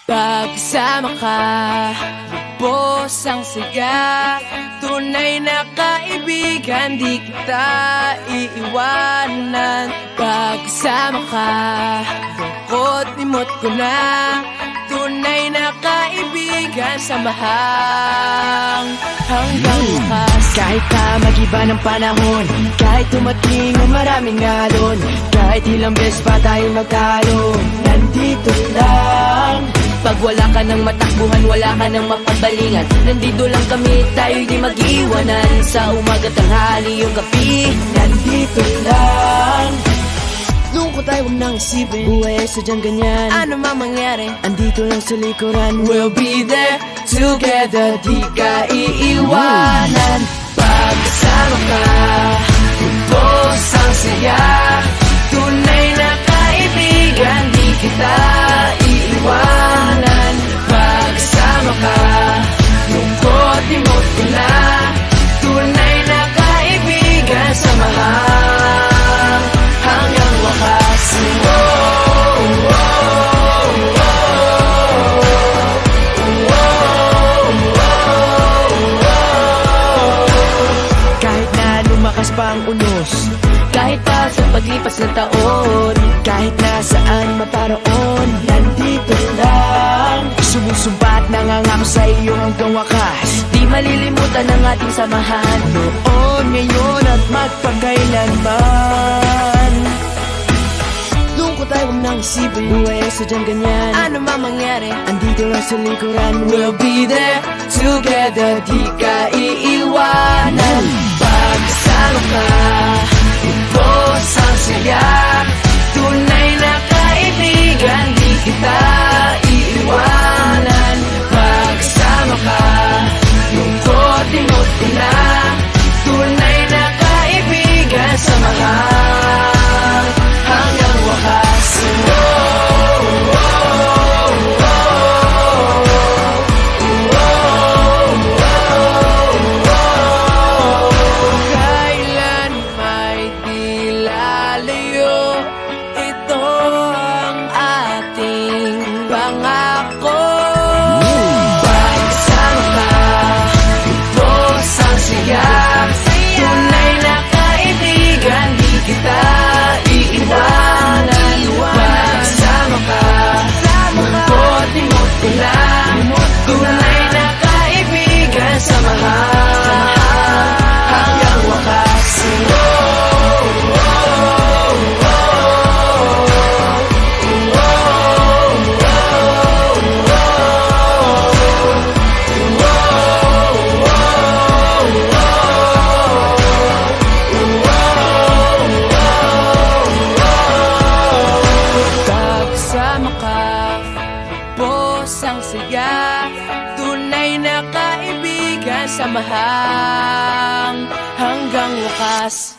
Pagkasama ka, lubos ang saya. Tunay na kaibigan, di kita iiwanan. Pagkasama ka, lungkot limot ko na. Tunay na kaibigan, samahang hanggang wakas. Kahit pa mag-iba ng panahon, kahit tumating ang maraming alon, kahit ilang beses pa tayo magtalo, nandito lang. Pag wala ka ng matakbuhan, wala ka ng mapagbalingan, nandito lang kami, tayo'y di mag-iwanan. Sa umaga, tanghali, yung gabi, nandito lang. Lungkot tayo, huwag nang isipin, buhay ay sadyang ganyan. ano man mangyari, andito lang sa likuran, we'll be there together, di ka iiwanan. Pagkasama ka, lubos ang saya. Tunay na kaibigan, di kita iiwanan. Pagkasama ka, lungkot limot ko na. Tunay na kaibigan, samahang hanggang wakas. kahit na lumakas pa ang unos, Kahit pa sa paglipas ng taon, kahit nasaan maparoon, nandito lang. Sumusumpa at nangangako sa iyo hanggang wakas, di malilimutan ang ating samahan. noon, ngayon at magpakailanman. Lungkot tayo, huwag nang isipin, buhay ay sadyang ganyan. Ano man mangyari, andito lang sa likuran, we'll be there together, di ka iiwanan. Pagkasama ka, lubos ang saya. Tunay na kaibigan, di kita iiwanan. Pagkasama ka, lungkot limot ko na. Tunay na kaibigan, samahang hanggang wakas. Kailan may di lalayo, ito ang ating pangako. Pagkasama ka, lubos ang saya. Tunay na kaibigan, di kita iiwanan. Pagkasama ka, lungkot limot ko na. Tunay na kaibigan, samahang hanggang wakas. Pagkasama ka, lubos ang saya. Tunay na kaibigan, samahang hanggang wakas.